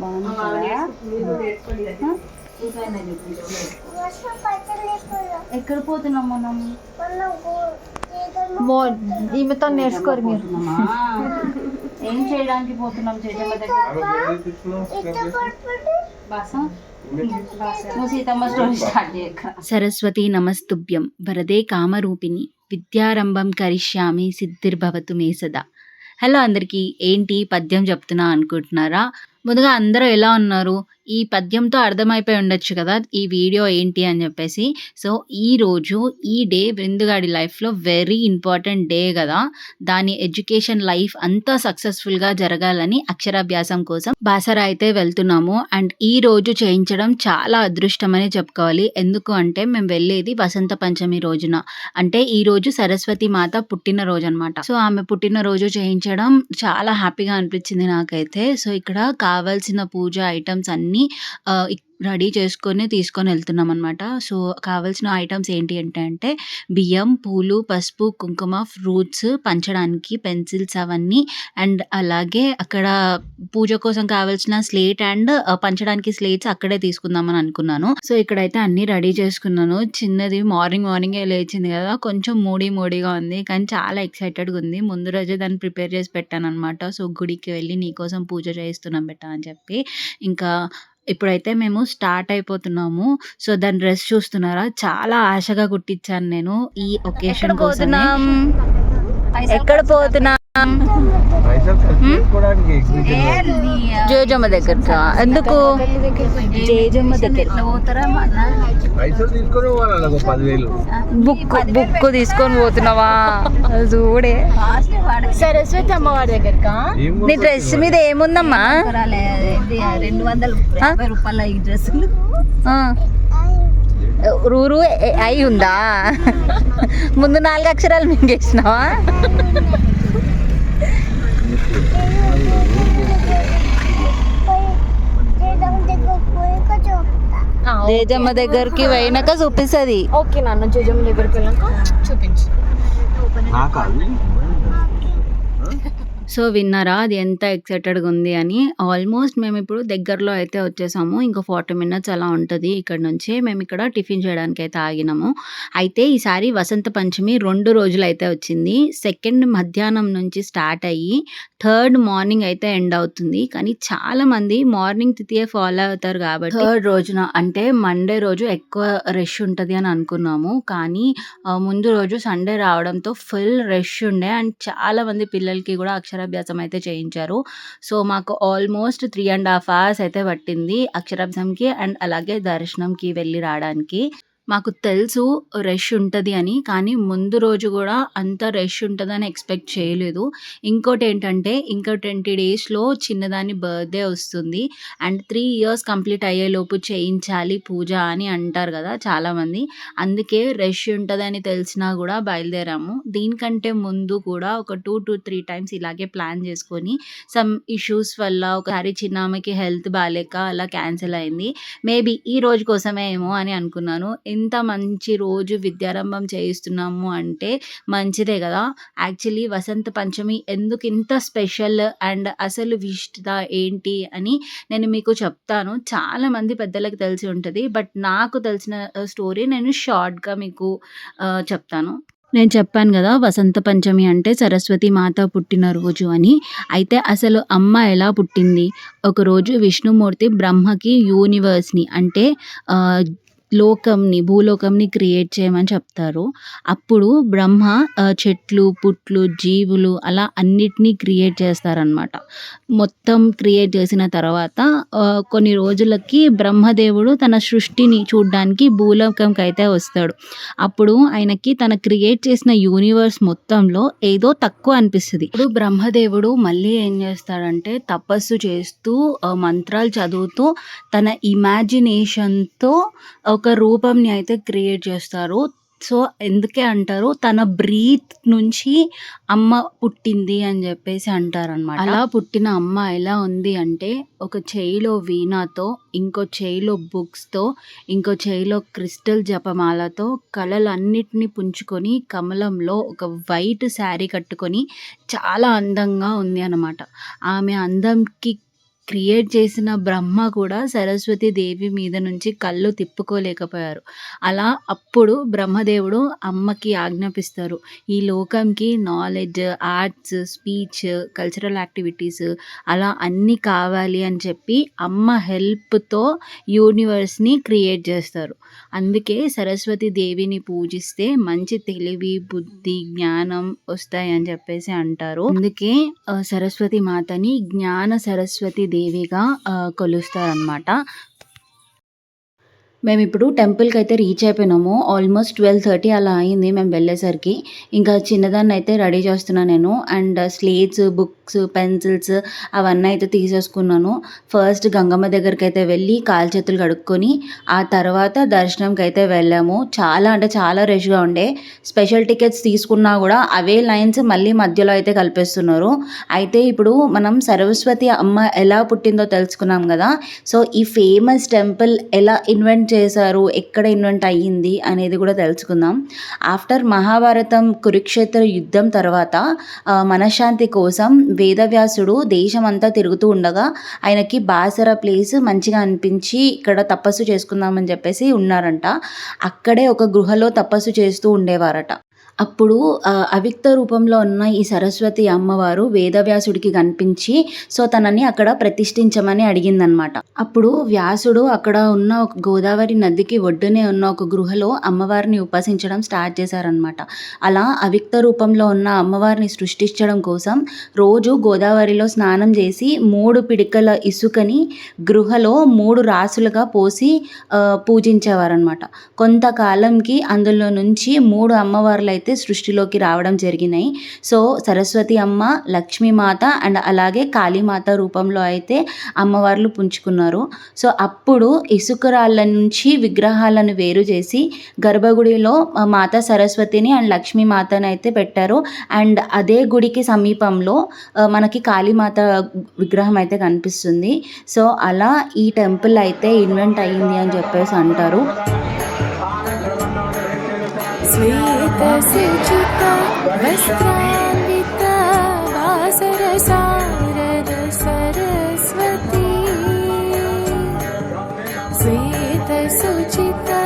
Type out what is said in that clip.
బాగుంటుందా? ఎక్కడ పోతున్నాం మనం? ఈమెతో నేర్చుకోరు మీరు. ఏం చేయడానికి పోతున్నాం? చేజమ్మ దగ్గర. సరస్వతి నమస్తుభ్యం వరదే కామరూపిణి విద్యారంభం కరిష్యామి సిద్ధిర్భవతు మే సదా. హలో అందరికీ, ఏంటి పద్యం చెప్తున్నా అనుకుంటున్నారా? ముందుగా అందరూ ఎలా ఉన్నారు? ఈ పద్యంతో అర్థమైపోయి ఉండొచ్చు కదా ఈ వీడియో ఏంటి అని చెప్పేసి. సో ఈరోజు ఈ డే బృందుగాడి లైఫ్లో వెరీ ఇంపార్టెంట్ డే కదా. దాని ఎడ్యుకేషన్ లైఫ్ అంతా సక్సెస్ఫుల్గా జరగాలని అక్షరాభ్యాసం కోసం బాసర అయితే వెళ్తున్నాము. అండ్ ఈ రోజు చేయించడం చాలా అదృష్టం అని చెప్పుకోవాలి. ఎందుకు అంటే మేము వెళ్ళేది వసంత పంచమి రోజున, అంటే ఈ రోజు సరస్వతి మాత పుట్టినరోజు అనమాట. సో ఆమె పుట్టినరోజు చేయించడం చాలా హ్యాపీగా అనిపించింది నాకైతే. సో ఇక్కడ కావాల్సిన పూజ ఐటమ్స్ అన్నీ రెడీ చేసుకొని తీసుకొని వెళ్తున్నాం అనమాట. సో కావాల్సిన ఐటమ్స్ ఏంటి అంటే బియ్యం, పూలు, పసుపు, కుంకుమ, ఫ్రూట్స్, పంచడానికి పెన్సిల్స్ అవన్నీ. అండ్ అలాగే అక్కడ పూజ కోసం కావాల్సిన స్లేట్ అండ్ పంచడానికి స్లేట్స్ అక్కడే తీసుకుందామని అనుకున్నాను. సో ఇక్కడైతే అన్ని రెడీ చేసుకున్నాను. చిన్నది మార్నింగే లేచింది కదా, కొంచెం మూడీగా ఉంది కానీ చాలా ఎక్సైటెడ్గా ఉంది. ముందు రోజే దాన్ని ప్రిపేర్ చేసి పెట్టాను అనమాట. సో గుడికి వెళ్ళి నీకోసం పూజ చేస్తున్నాం బెట్ట అని చెప్పి. ఇంకా ఇప్పుడైతే మేము స్టార్ట్ అయిపోతున్నాము. సో దాని డ్రెస్ చూస్తున్నారా, చాలా ఆశగా కుట్టించాను నేను ఈ ఒకేషన్ కోసం. ఎక్కడ పోతున్నాం? జేజమ్మ దగ్గర. ఎందుకు జేజమ్మ దగ్గర? బుక్ తీసుకొని పోతున్నావా? చూడే సరస్వతి అమ్మవారి దగ్గర. నీ డ్రెస్ మీద ఏముందమ్మా? 250 రూపాయల ఈ డ్రెస్సులు. రూరు అయి ఉందా? ముందు 4 అక్షరాలు మింగేసినావా? జేజమ్మ దగ్గరికి పోయినాక చూపిస్తుంది. ఓకే నాన్న, జేజమ్మ దగ్గరికి వెళ్ళాక చూపించు. సో విన్నారా అది ఎంత ఎక్సైటెడ్గా ఉంది అని. ఆల్మోస్ట్ మేము ఇప్పుడు దగ్గరలో అయితే వచ్చేసాము. ఇంకా 40 మినిట్స్ అలా ఉంటుంది ఇక్కడ నుంచి. మేము ఇక్కడ టిఫిన్ చేయడానికి అయితే ఆగినాము. అయితే ఈసారి వసంత పంచమి 2 రోజులు అయితే వచ్చింది. 2nd మధ్యాహ్నం నుంచి స్టార్ట్ అయ్యి 3rd మార్నింగ్ అయితే ఎండ్ అవుతుంది. కానీ చాలా మంది మార్నింగ్ తిథియే ఫాలో అవుతారు కాబట్టి 3rd రోజున అంటే మండే రోజు ఎక్కువ రష్ ఉంటుంది అని అనుకున్నాము. కానీ ముందు రోజు సండే రావడంతో ఫుల్ రష్ ఉండే. అండ్ చాలా మంది పిల్లలకి కూడా అక్షరాభ్యాసం అయితే చేయించారు. సో మాకు ఆల్మోస్ట్ 3.5 hours అయితే పట్టింది అక్షరాభ్యాసంకి అండ్ అలాగే దర్శనంకి వెళ్ళి రావడానికి. మాకు తెలుసు రష్ ఉంటుంది అని, కానీ ముందు రోజు కూడా అంత రష్ ఉంటుందని ఎక్స్పెక్ట్ చేయలేదు. ఇంకోటి ఏంటంటే ఇంకో 20 daysలో చిన్నదాని బర్త్డే వస్తుంది. అండ్ 3 years కంప్లీట్ అయ్యేలోపు చేయించాలి పూజ అని అంటారు కదా చాలామంది. అందుకే రష్ ఉంటుందని తెలిసినా కూడా బయలుదేరాము. దీనికంటే ముందు కూడా ఒక 2 to 3 times ఇలాగే ప్లాన్ చేసుకొని సమ్ ఇష్యూస్ వల్ల ఒకసారి చిన్నామకి హెల్త్ బాగాలేక అలా క్యాన్సిల్ అయింది. మేబీ ఈ రోజు కోసమే ఏమో అని అనుకున్నాను. ఇంత మంచి రోజు విద్యారంభం చేయిస్తున్నాము అంటే మంచిదే కదా. యాక్చువల్లీ వసంత పంచమి ఎందుకు ఇంత స్పెషల్ అండ్ అసలు విశిష్టత ఏంటి అని నేను మీకు చెప్తాను. చాలా మంది పెద్దలకు తెలిసి ఉంటుంది, బట్ నాకు తెలిసిన స్టోరీ నేను షార్ట్గా మీకు చెప్తాను. నేను చెప్పాను కదా వసంత పంచమి అంటే సరస్వతి మాత పుట్టినరోజు అని. అయితే అసలు అమ్మ ఎలా పుట్టింది? ఒకరోజు విష్ణుమూర్తి బ్రహ్మకి యూనివర్స్ని అంటే భూలోకంని క్రియేట్ చేయమని చెప్తారు. అప్పుడు బ్రహ్మ చెట్లు, పుట్లు, జీవులు అలా అన్నిటినీ క్రియేట్ చేస్తారనమాట. మొత్తం క్రియేట్ చేసిన తర్వాత కొన్ని రోజులకి బ్రహ్మదేవుడు తన సృష్టిని చూడ్డానికి భూలోకంకి అయితే వస్తాడు. అప్పుడు ఆయనకి తన క్రియేట్ చేసిన యూనివర్స్ మొత్తంలో ఏదో తక్కువ అనిపిస్తుంది. ఇప్పుడు బ్రహ్మదేవుడు మళ్ళీ ఏం చేస్తాడంటే తపస్సు చేస్తూ మంత్రాలు చదువుతూ తన ఇమాజినేషన్తో ఒక రూపంని అయితే క్రియేట్ చేస్తారు. సో ఎందుకే అంటారు తన బ్రీత్ నుంచి అమ్మ పుట్టింది అని చెప్పేసి అంటారనమాట. అలా పుట్టిన అమ్మ ఎలా ఉంది అంటే ఒక చేయిలో వీణాతో, ఇంకో చేయిలో బుక్స్తో, ఇంకో చేయిలో క్రిస్టల్ జపమాలతో కళలన్నిటిని పుంజుకొని కమలంలో ఒక వైట్ శారీ కట్టుకొని చాలా అందంగా ఉంది అనమాట. ఆమె అందంకి క్రియేట్ చేసిన బ్రహ్మ కూడా సరస్వతి దేవి మీద నుంచి కళ్ళు తిప్పుకోలేకపోయారు. అలా అప్పుడు బ్రహ్మదేవుడు అమ్మకి ఆజ్ఞాపిస్తారు. ఈ లోకంకి knowledge, arts, speech, cultural activities అలా అన్నీ కావాలి అని చెప్పి అమ్మ హెల్ప్‌తో యూనివర్స్‌ని క్రియేట్ చేస్తారు. అందుకే సరస్వతి దేవిని పూజిస్తే మంచి తెలివి, బుద్ధి, జ్ఞానం వస్తాయని చెప్పేసి అంటారు. అందుకే సరస్వతి మాతని జ్ఞాన సరస్వతి దేవిగా కొలుస్తారనమాట. మేమిప్పుడు టెంపుల్‌కైతే రీచ్ అయిపోయినాము. ఆల్మోస్ట్ 12:30 అలా అయింది మేము వెళ్ళేసరికి. ఇంకా చిన్నదాన్నయితే రెడీ చేస్తున్నా నేను. అండ్ స్లేట్స్, బుక్స్, పెన్సిల్స్ అవన్నీ అయితే తీసేసుకున్నాను. ఫస్ట్ గంగమ్మ దగ్గరికైతే వెళ్ళి కాళ్ళు చేతులు కడుక్కొని ఆ తర్వాత దర్శనంకైతే వెళ్ళాము. చాలా అంటే చాలా రష్‌గా ఉండే. స్పెషల్ టికెట్స్ తీసుకున్నా కూడా అవే లైన్స్ మళ్ళీ మధ్యలో అయితే కలిపేస్తున్నారు. అయితే ఇప్పుడు మనం సరస్వతి అమ్మ ఎలా పుట్టిందో తెలుసుకున్నాం కదా! సో, ఈ ఫేమస్ టెంపుల్ ఎలా ఇన్వెంట్ చేశారు, ఎక్కడ ఇన్వెంట్ అయ్యింది అనేది కూడా తెలుసుకుందాం. ఆఫ్టర్ మహాభారతం, కురుక్షేత్ర యుద్ధం తర్వాత మనశ్శాంతి కోసం వేదవ్యాసుడు దేశమంతా తిరుగుతూ ఉండగా ఆయనకి బాసర ప్లేస్ మంచిగా అనిపించి ఇక్కడ తపస్సు చేసుకుందామని చెప్పేసి ఉన్నారంట. అక్కడే ఒక గుహలో తపస్సు చేస్తూ ఉండేవారట. అప్పుడు అవ్యక్త రూపంలో ఉన్న ఈ సరస్వతి అమ్మవారు వేదవ్యాసుడికి కనిపించి సో తనని అక్కడ ప్రతిష్ఠించమని అడిగిందనమాట. అప్పుడు వ్యాసుడు అక్కడ ఉన్న ఒక గోదావరి నదికి ఒడ్డునే ఉన్న ఒక గృహలో అమ్మవారిని ఉపాసించడం స్టార్ట్ చేశారనమాట. అలా అవ్యక్త రూపంలో ఉన్న అమ్మవారిని సృష్టించడం కోసం రోజు గోదావరిలో స్నానం చేసి 3 పిడికల ఇసుకని గృహలో 3 రాసులుగా పోసి పూజించేవారనమాట. కొంతకాలంకి అందులో నుంచి 3 అమ్మవార్లు అయితే సృష్టిలోకి రావడం జరిగినాయి. సో సరస్వతి అమ్మ, లక్ష్మీమాత అండ్ అలాగే కాళీమాత రూపంలో అయితే అమ్మవార్లు పుంజుకున్నారు. సో అప్పుడు ఇసుక రాళ్ళ నుంచి విగ్రహాలను వేరు చేసి గర్భగుడిలో మాత సరస్వతిని అండ్ లక్ష్మీమాతని అయితే పెట్టారు. అండ్ అదే గుడికి సమీపంలో మనకి కాళీమాత విగ్రహం అయితే కనిపిస్తుంది. సో అలా ఈ టెంపుల్ అయితే ఇన్వెంట్ అయ్యింది అని చెప్పేసి అంటారు. श्वेतसुचिता वस्त्रान्विता वासरशारद सरस्वती श्वेतसुचिता